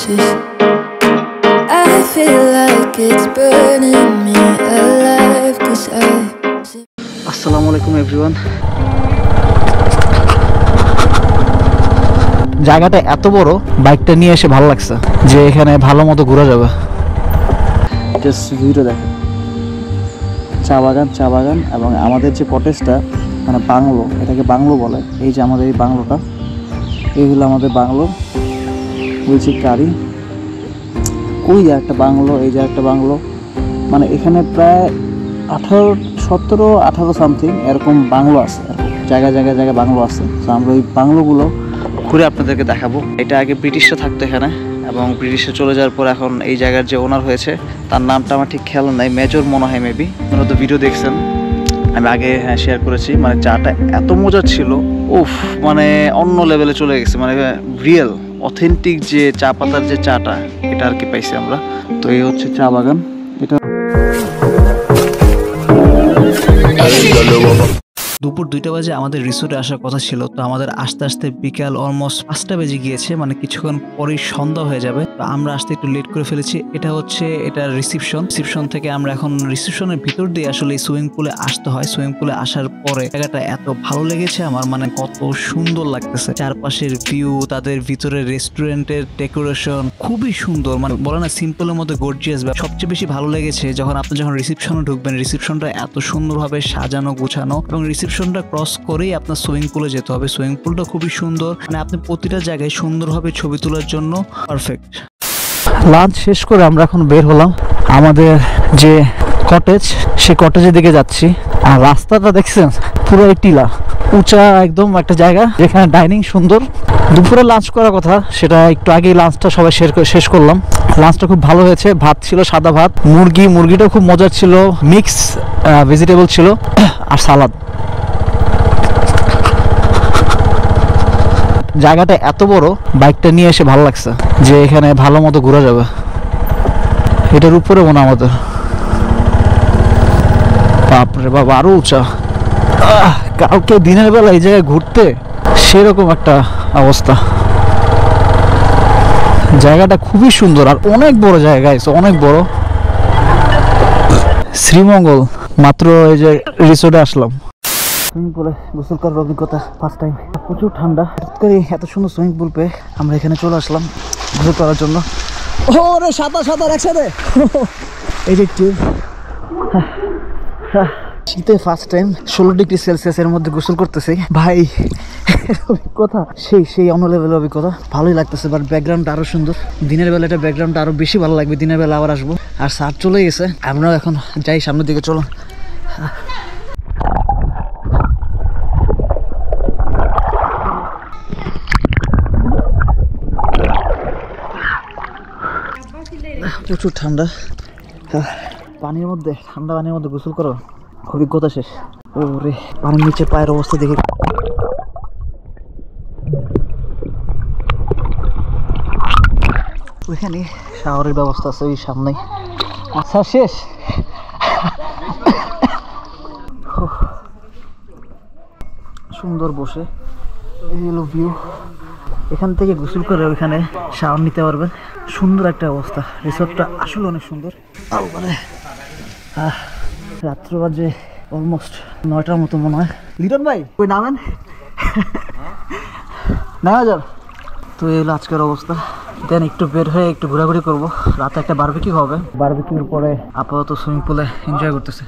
cautious. I feel like it's burning me alive, 'cause আসসালামু আলাইকুম everyone. জায়গাটা এত বড়, বাইকটা নিয়ে এসে ভালো লাগছে যে এখানে ভালো মতো ঘোরা যাবে। জাস্ট ভিউটা দেখেন, চা বাগান এবং আমাদের যে কটেজটা মানে বাংলো, এটাকে বাংলো বলে। এই যে আমাদের এই বাংলোটা, এই হলো আমাদের বাংলো। বলছি গাড়ি ওই যে একটা বাংলো, এই যে একটা বাংলো, মানে এখানে প্রায় 17-18 সামথিং এরকম বাংলো আছে, জায়গায় বাংলো আছে। তো আমরা ওই বাংলোগুলো ঘুরে আপনাদেরকে দেখাবো। এটা আগে ব্রিটিশরা থাকতো এখানে, এবং ব্রিটিশরা চলে যাওয়ার পর এখন এই জায়গার যে ওনার হয়েছে তার নামটা আমার ঠিক খেয়াল নাই, মেজর মনে হয় মেবি। আপনারা তো ভিডিও দেখছেন, আমি আগে শেয়ার করেছি। মানে চাটা এত মজার ছিল, উফ, মানে অন্য লেভেলে চলে গেছে, মানে রিয়েল অথেন্টিক যে চা পাতার যে চাটা, এটা আর কি পাইছি আমরা। তো এই হচ্ছে চা বাগান। এটা দুপুর 2টা বাজে আমাদের রিসোর্টে আসার কথা ছিল। তো আমাদের আস্তে আস্তে বিকাল অলমোস্ট 5টা বেজে গিয়েছে, মানে কিছুক্ষণ পরেই সন্ধ্যা হয়ে যাবে। তো আমরা আসতে একটু লেট করে ফেলেছি। এটা হচ্ছে এটার রিসিপশন থেকে আমরা এখন রিসিপশনের ভিতর দিয়ে আসলে সুইমিং পুলে আসতে হয়। সুইমিং পুলে আসার পরে জায়গাটা এত ভালো লেগেছে আমার, মানে কত সুন্দর লাগতেছে চারপাশের ভিউ, তাদের ভিতরে রেস্টুরেন্টের ডেকোরেশন খুবই সুন্দর, মানে বলে না সিম্পলের মধ্যে গর্জিয়াস। সবচেয়ে বেশি ভালো লেগেছে আপনি যখন রিসিপশনে ঢুকবেন, রিসিপশনটা এত সুন্দরভাবে সাজানো গোছানো, এবং রিসেপশনটা ক্রস করেই আপনার সুইমিং পুলে যেতে হবে। সুইমিং পুলটা খুবই সুন্দর, মানে আপনি প্রতিটা জায়গায় সুন্দরভাবে ছবি তোলার জন্য পারফেক্ট। লাঞ্চ শেষ করে আমরা এখন বের হলাম আমাদের যে কটেজ, সেই কটেজের দিকে যাচ্ছি। আর রাস্তাটা দেখছেন পুরো টিলা, উঁচা একদম একটা জায়গা যেখানে ডাইনিং সুন্দর। দুপুরে লাঞ্চ করার কথা, সেটা একটু আগেই লাঞ্চটা সবাই শেষ করলাম। লাঞ্চটা খুব ভালো হয়েছে। ভাত ছিল সাদা ভাত, মুরগিটা খুব মজার ছিল, মিক্স ভেজিটেবল ছিল, আর সালাদ। জায়গাটা এত বড়, বাইকটা নিয়ে এসে ভালো লাগছে যে এখানে ভালো মতো ঘোরা যাবে। এটার উপরে মনে আমাদের, বাপরে বাবা, আরো উঁচা। কাউকে দিনের বেলা এই জায়গায় ঘুরতে সেরকম একটা অবস্থা। জায়গাটা খুবই সুন্দর আর অনেক বড় জায়গা, অনেক বড়। শ্রীমঙ্গল মাত্র এই যে রিসোর্টে আসলাম। সুইমিং পুলে গোসল করার অভিজ্ঞতা ফার্স্ট টাইম। প্রচুর ঠান্ডা, হঠাৎ করে এত সুন্দর সুইমিং পুল পেয়ে আমরা এখানে চলে আসলাম গোসল করার জন্য। ওরে সাঁতার একসাথে, এই যে একটু শীতে ফার্স্ট টাইম 16 ডিগ্রি সেলসিয়াসের মধ্যে গোসল করতেছি ভাই। অভিজ্ঞতা সেই অন্য লেভেলের অভিজ্ঞতা, ভালোই লাগতেছে। বাট ব্যাকগ্রাউন্ডটা আরো সুন্দর। দিনের বেলা এটা ব্যাকগ্রাউন্ডটা আরো বেশি ভালো লাগবে। দিনের বেলা আবার আসবো। আর স্যার চলে গেছে, আমরাও এখন যাই সামনের দিকে। চলো। প্রচুর ঠান্ডা, ঠান্ডা পানির মধ্যে গোসল করো, অভিজ্ঞতা শেষ। ওরে পানির নিচে পায়ের অবস্থা দেখে। ওইখানে শাওয়ারের ব্যবস্থা আছে ওই সামনে। আচ্ছা শেষ। সুন্দর বসে, এই হলো ভিউ। এখান থেকে গোসল করে ওইখানে শাওয়ার নিতে পারবেন। সুন্দর একটা অবস্থা। রিসোর্টটা আসলে অনেক সুন্দর। মানে রাত্র বাজে অলমোস্ট 9টার মতো মনে হয়। লিটন ভাই ওই নামেন না যান। তো এই হলো আজকের অবস্থা। দেন একটু বের হয়ে একটু ঘোরাঘুরি করবো। রাতে একটা বারবিকিউ হবে। বারবিকিউর পরে আপাতত সুইমিং পুলে এনজয় করতেছে।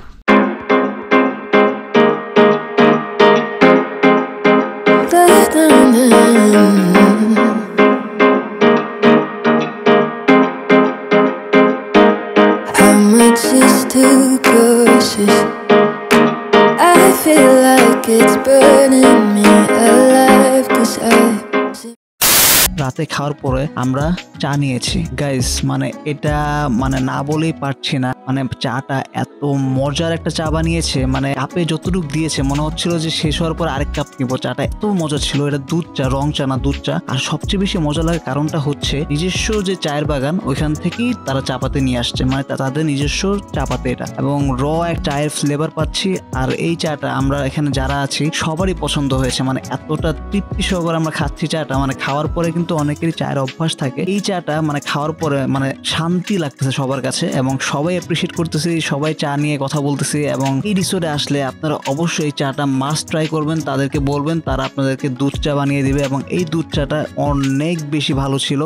too cautious. I feel like it's burning me alive, 'cause রাতে খাওয়ার পরে আমরা চা নিয়েছি গাইস, মানে এটা মানে না বলেই পারছি না। মানে চাটা এত মজার একটা চা বানিয়েছে, মানে কাপে যতটুকু দিয়েছে মনে হচ্ছিল যে শেষ হওয়ার পর আরেক কাপ নিবো। চাটা এত মজা ছিল। এটা দুধ চা, রং চা না দুধ চা। আর সবচেয়ে বেশি মজা লাগার কারণটা হচ্ছে নিজস্ব যে চায়ের বাগান, ওইখান থেকেই তারা চা পাতি নিয়ে আসছে, মানে তাদের নিজস্ব চা পাতি এটা, এবং এক চায়ের ফ্লেভার পাচ্ছি। আর এই চাটা আমরা এখানে যারা আছি সবারই পছন্দ হয়েছে, মানে এতটা তৃপ্তি সহকারে আমরা খাচ্ছি চাটা। মানে খাওয়ার পরে কিন্তু অনেকেরই চায়ের অভ্যাস থাকে, এই চাটা মানে খাওয়ার পরে মানে শান্তি লাগতেছে সবার কাছে এবং সবাই অ্যাপ্রিশিয়েট করতেছি, সবাই চা নিয়ে কথা বলতেছি। এবং এই রিসোর্টে আসলে আপনারা অবশ্যই এই চাটা মাস্ট ট্রাই করবেন, তাদেরকে বলবেন, তারা আপনাদেরকে দুধ চা বানিয়ে দিবে এবং এই দুধ চাটা অনেক বেশি ভালো ছিল।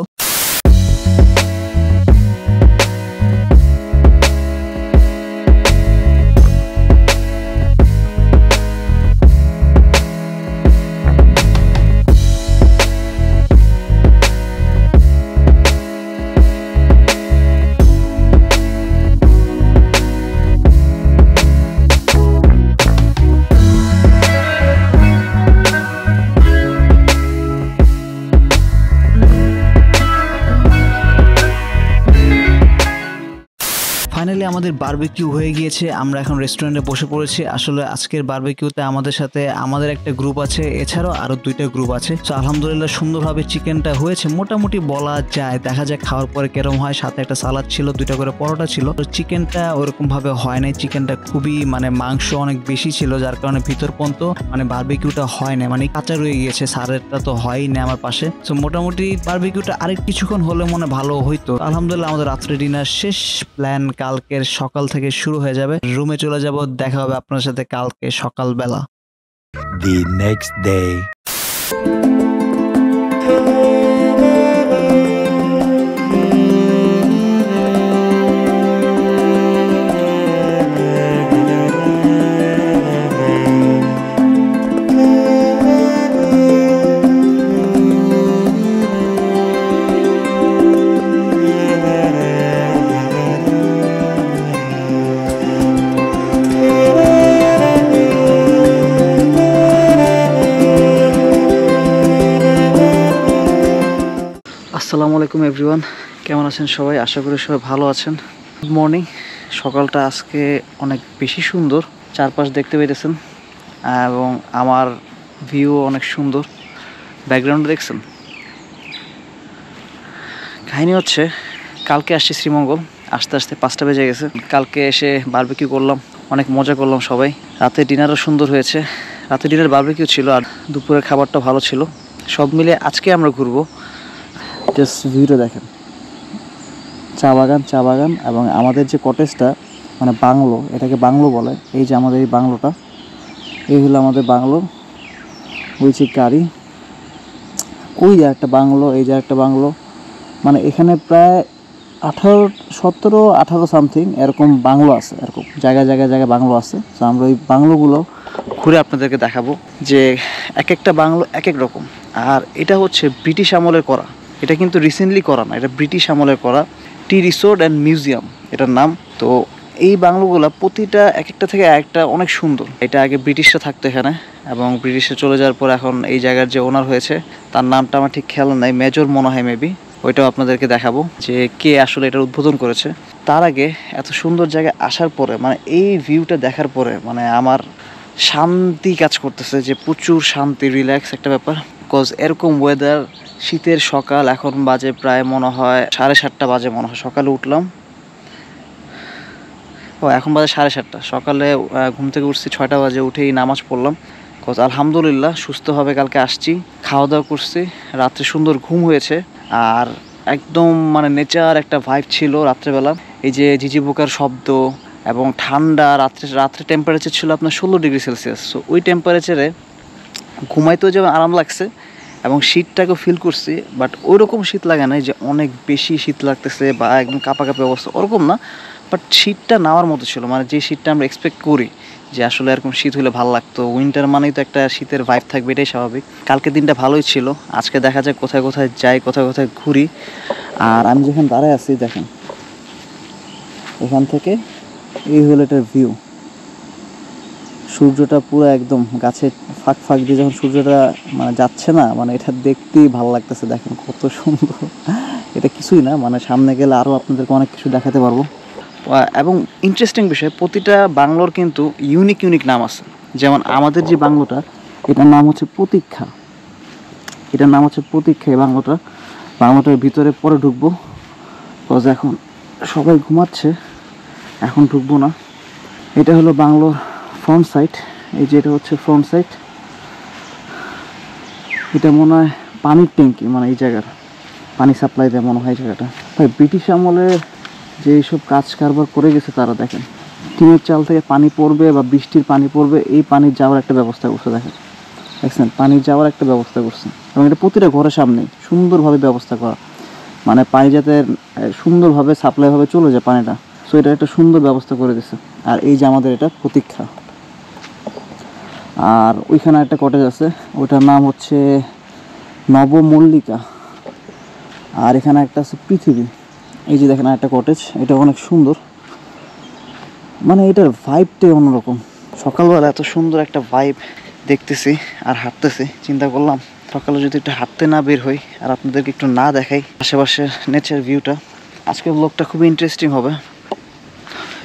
ফাইনালি আমাদের বারবিকিউ হয়ে গিয়েছে, আমরা এখন রেস্টুরেন্টে বসে পড়েছি। আসলে আজকের বারবিকিউতে আমাদের সাথে আমাদের একটা গ্রুপ আছে, এছাড়াও আরো 2টা গ্রুপ আছে। তো আলহামদুলিল্লাহ সুন্দরভাবে চিকেনটা হয়েছে, মোটামুটি বলা যায়, দেখা যায় খাওয়ার পরে কেরম হয়। সাথে একটা সালাদ ছিল, 2টা করে পরোটা ছিল। চিকেনটা ওরকম ভাবে হয় নাই, চিকেনটা খুবই মানে মাংস অনেক বেশি ছিল, যার কারণে ভিতর পর্যন্ত মানে বারবিকিউটা হয় না, মানে কাঁচা রয়ে গিয়েছে। সারেরটা তো হয়ই না আমার পাশে। তো মোটামুটি বারবিকিউটা আরেক কিছুক্ষণ হলে মনে ভালো হইতো। আলহামদুলিল্লাহ আমাদের রাত্রে ডিনার শেষ। প্ল্যান কালকের সকাল থেকে শুরু হয়ে যাবে, রুমে চলে যাব, দেখা হবে আপনার সাথে কালকে সকালবেলা। The next day. আসসালামু আলাইকুম এভরিওয়ান, কেমন আছেন সবাই? আশা করি সবাই ভালো আছেন। Good morning. সকালটা আজকে অনেক বেশি সুন্দর, চারপাশ দেখতে পেয়েছেন এবং আমার ভিউ অনেক সুন্দর। ব্যাকগ্রাউন্ডে দেখছেন। কাহিনী হচ্ছে কালকে আসছি শ্রীমঙ্গল, আস্তে আস্তে 5টা বেজে গেছে। কালকে এসে বারবিকিউ করলাম, অনেক মজা করলাম সবাই। রাতে ডিনারও সুন্দর হয়েছে, রাতে ডিনার বারবিকিউ ছিল আর দুপুরের খাবারটা ভালো ছিল। সব মিলে আজকে আমরা ঘুরবো। জাস্ট ভিউটা দেখেন, চা বাগান এবং আমাদের যে কটেজটা মানে বাংলো, এটাকে বাংলো বলে। এই যে আমাদের এই বাংলোটা, এই হলো আমাদের বাংলো। ওই যে গাড়ি, ওই যে একটা বাংলো, এই যে একটা বাংলো। মানে এখানে প্রায় 17-18 সামথিং এরকম বাংলো আছে, এরকম জায়গায় বাংলো আছে। তো আমরা ওই বাংলোগুলো ঘুরে আপনাদেরকে দেখাবো যে এক একটা বাংলো এক এক রকম। আর এটা হচ্ছে ব্রিটিশ আমলের করা, এটা কিন্তু রিসেন্টলি করা না, এটা ব্রিটিশ আমলের করা। টি রিসোর্ট অ্যান্ড মিউজিয়াম এটার নাম। তো এই বাংলোগুলো প্রতিটা এক একটা থেকে একটা অনেক সুন্দর। এটা আগে ব্রিটিশরা থাকতো এখানে এবং ব্রিটিশরা চলে যাওয়ার পর এখন এই জায়গার যে ওনার হয়েছে তার নামটা আমার ঠিক খেয়াল নাই, মেজর মনে হয় মেবি। ওইটাও আপনাদেরকে দেখাবো যে কে আসলে এটার উদ্বোধন করেছে। তার আগে এত সুন্দর জায়গায় আসার পরে মানে এই ভিউটা দেখার পরে মানে আমার শান্তি কাজ করতেছে, যে প্রচুর শান্তি, রিল্যাক্স একটা ব্যাপার। বিকজ এরকম ওয়েদার, শীতের সকাল, এখন বাজে প্রায় মনে হয় 7:30 বাজে মনে হয়। সকালে উঠলাম, এখন বাজে 7:30। সকালে ঘুম থেকে উঠছি 6টা বাজে, উঠেই নামাজ পড়লাম। বিকজ আলহামদুলিল্লাহ সুস্থভাবে কালকে আসছি, খাওয়া দাওয়া করছি, রাত্রে সুন্দর ঘুম হয়েছে। আর একদম মানে নেচার একটা ভাইব ছিল রাত্রেবেলা। এই যে ঝিঝি পোকার শব্দ এবং ঠান্ডা। রাত্রে টেম্পারেচার ছিল আপনার 16 ডিগ্রি সেলসিয়াস। সো ওই টেম্পারেচারে ঘুমাইতেও যেমন আরাম লাগছে এবং শীতটাকেও ফিল করছি। বাট ওই রকম শীত লাগে না যে অনেক বেশি শীত লাগতেছে বা একদম কাঁপাকাঁপি অবস্থা, ওরকম না। বাট শীতটা নেওয়ার মতো ছিল, মানে যে শীতটা আমরা এক্সপেক্ট করি যে আসলে এরকম শীত হলে ভালো লাগতো। উইন্টার মানেই তো একটা শীতের ভাইব থাকবে, এটাই স্বাভাবিক। কালকে দিনটা ভালোই ছিল, আজকে দেখা যায় কোথায় কোথায় যাই, কোথায় কোথায় ঘুরি। আর আমি যখন দাঁড়ায় আছি দেখেন, এখান থেকে এই হলো এটার ভিউ। সূর্যটা পুরো একদম গাছের ফাঁক দিয়ে যখন সূর্যটা মানে যাচ্ছে না, মানে এটা দেখতেই ভালো লাগতেছে। দেখেন কত সুন্দর। এটা কিছুই না, মানে সামনে গেলে আরও আপনাদেরকে অনেক কিছু দেখাতে পারবো। এবং ইন্টারেস্টিং বিষয়, প্রতিটা বাংলোর কিন্তু ইউনিক নাম আছে। যেমন আমাদের যে বাংলোটা, এটার নাম হচ্ছে প্রতীক্ষা। এই বাংলোটার ভিতরে পরে ঢুকবো, বিকজ এখন সবাই ঘুমাচ্ছে, এখন ঢুকবো না। এটা হলো বাংলোর ফ্রন্ট সাইড। এই যে এটা হচ্ছে ফ্রন্ট সাইড। এটা মনে হয় পানির ট্যাঙ্কি, মানে এই জায়গার পানি সাপ্লাই দেয় মনে হয় জায়গাটা। ভাই ব্রিটিশ আমলে যে এইসব কাজ কারবার করে গেছে তারা দেখেন, টিনের চাল থেকে পানি পড়বে বা বৃষ্টির পানি পড়বে, এই পানি যাওয়ার একটা ব্যবস্থা করছে। দেখছেন পানি যাওয়ার একটা ব্যবস্থা করছে, এবং এটা প্রতিটা ঘরের সামনে সুন্দরভাবে ব্যবস্থা করা, মানে পানি যাতে সুন্দরভাবে সাপ্লাই ভাবে চলে যায় পানিটা। সো এটা একটা সুন্দর ব্যবস্থা করে দিচ্ছে। আর এই যে আমাদের এটা প্রতীক্ষা। আর ওইখানে একটা কটেজ আছে, ওইটার নাম হচ্ছে নবমল্লিকা। আর এখানে একটা আছে পৃথিবী। এই যে দেখেন একটা কটেজ, এটা অনেক সুন্দর, মানে এটার ভাইবটাই অন্যরকম। সকালবেলা এত সুন্দর একটা ভাইব দেখতেছি আর হাঁটতেছি, চিন্তা করলাম সকালে যদি একটু হাঁটতে না বের হই আর আপনাদেরকে একটু না দেখাই আশেপাশের নেচার ভিউটা, আজকের ব্লগটা খুবই ইন্টারেস্টিং হবে।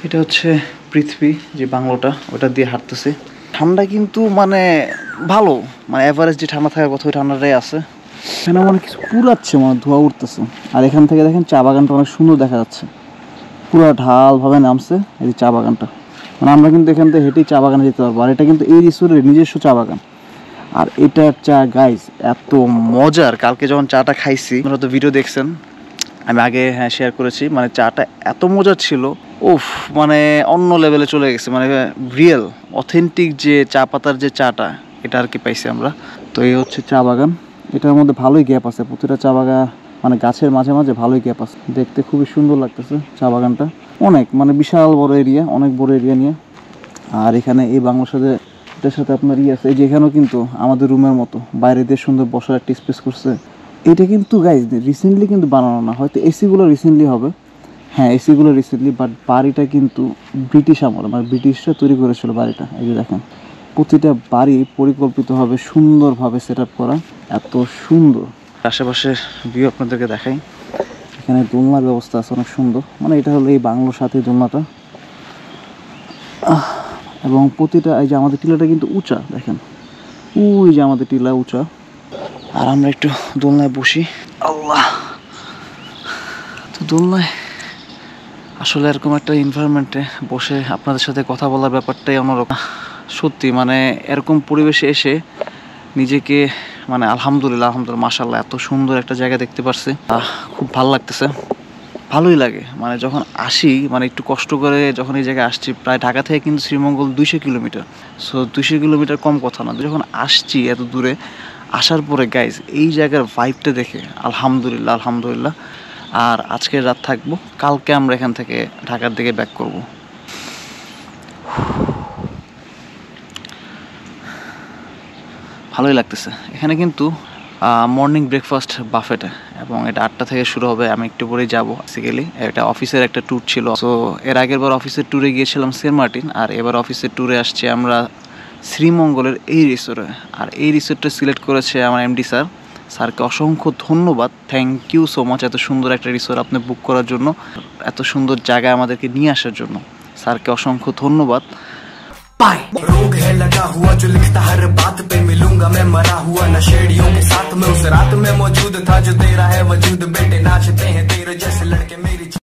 এটা হচ্ছে পৃথিবী যে বাংলোটা, ওটা দিয়ে হাঁটতেছি। ঠান্ডা কিন্তু মানে ভালো, মানে এভারেজ যে ঠান্ডা থাকার কথা ওই ঠান্ডাটাই আছে। এখানে মানে কিছু পুরাচ্ছে, মানে ধোঁয়া উঠতেছে। আর এখান থেকে দেখেন চা বাগানটা অনেক সুন্দর দেখা যাচ্ছে, পুরো ঢালভাবে নামছে এই যে চা বাগানটা। মানে আমরা কিন্তু এখান থেকে হেঁটেই চা বাগানে যেতে পারবো। আর এটা কিন্তু এই রিসোর্টের নিজস্ব চা বাগান। আর এটার চা গাইস এত মজার, কালকে যখন চাটা খাইছি আপনারা তো ভিডিও দেখছেন, আমি আগে শেয়ার করেছি, মানে চাটা এত মজার ছিল, উফ মানে অন্য লেভেলে চলে গেছে, মানে রিয়েল অথেন্টিক যে চা পাতার যে চাটা এটা আর কি পাইছি আমরা। তো এই হচ্ছে চা বাগান, এটার মধ্যে ভালোই গ্যাপ আছে, প্রতিটা চা বাগান মানে গাছের মাঝে মাঝে ভালোই গ্যাপ আছে, দেখতে খুবই সুন্দর লাগতেছে চা বাগানটা। অনেক মানে বিশাল বড় এরিয়া, অনেক বড় এরিয়া নিয়ে। আর এখানে এই বাংলার সাথে এটার সাথে আপনার আছে, এই যে এখানেও কিন্তু আমাদের রুমের মতো বাইরে দিয়ে সুন্দর বসার একটা স্পেস করছে। এটা কিন্তু গাইজ রিসেন্টলি কিন্তু বানানো না, হয়তো এসিগুলো রিসেন্টলি হবে, হ্যাঁ এসিগুলো রিসেন্টলি, বাট বাড়িটা কিন্তু ব্রিটিশ আমল, মানে ব্রিটিশরা তৈরি করেছিল বাড়িটা। এই যে দেখেন প্রতিটা বাড়ি পরিকল্পিতভাবে সুন্দরভাবে সেট আপ করা, এত সুন্দর। আশেপাশের ভিউ আপনাদেরকে দেখাই, এখানে দোলনার ব্যবস্থা আছে অনেক সুন্দর, মানে এটা হলো এই বাংলোর সাথে দোলনাটা। এবং প্রতিটা এই যে আমাদের টিলাটা কিন্তু উঁচা, দেখেন ওই যে আমাদের টিলা উঁচা। আর আমরা একটু দোলনায় বসি। আল্লাহ, তো দোলনায় আসলে এরকম একটা এনভায়রনমেন্টে বসে আপনাদের সাথে কথা বলার ব্যাপারটাই অন্যরকম। সত্যি মানে এরকম পরিবেশে এসে নিজেকে মানে আলহামদুলিল্লাহ মাশাআল্লাহ এত সুন্দর একটা জায়গা দেখতে পারছি, খুব ভালো লাগতেছে, ভালোই লাগে। মানে যখন আসি, মানে একটু কষ্ট করে যখন এই জায়গায় আসছি, প্রায় ঢাকা থেকে কিন্তু শ্রীমঙ্গল 200 কিলোমিটার, সো 200 কিলোমিটার কম কথা না। যখন আসছি এত দূরে, আসার পরে গাইজ এই জায়গার ভাইবটা দেখে আলহামদুলিল্লাহ। আর আজকের রাত থাকবো, কালকে আমরা এখান থেকে ঢাকার দিকে ব্যাক করব। ভালোই লাগতেছে। এখানে কিন্তু মর্নিং ব্রেকফাস্ট বাফেটে, এবং এটা 8টা থেকে শুরু হবে। আমি একটু পরেই যাবো। বেসিক্যালি এটা অফিসের একটা ট্যুর ছিল, সো এর আগের বার অফিসের ট্যুরে গিয়েছিলাম সেন্ট মার্টিন, আর এবার অফিসের ট্যুরে আসছি আমরা শ্রীমঙ্গলের এই রিসোর্টে। আর এই রিসোর্টটা সিলেক্ট করেছে আমার এমডি স্যার, স্যারকে অসংখ্য ধন্যবাদ, থ্যাংক ইউ সো মাচ এত সুন্দর একটা রিসোর্ট আপনি বুক করার জন্য, এত সুন্দর জায়গায় আমাদেরকে নিয়ে আসার জন্য স্যারকে অসংখ্য ধন্যবাদ। रोग है लगा हुआ जो लिखता हर बात पे, मिलूंगा मैं मरा हुआ नशेड़ियों के साथ में, उस रात में मौजूद था जो तेरा है वजूद, बेटे नाचते हैं तेरे जैसे लड़के मेरी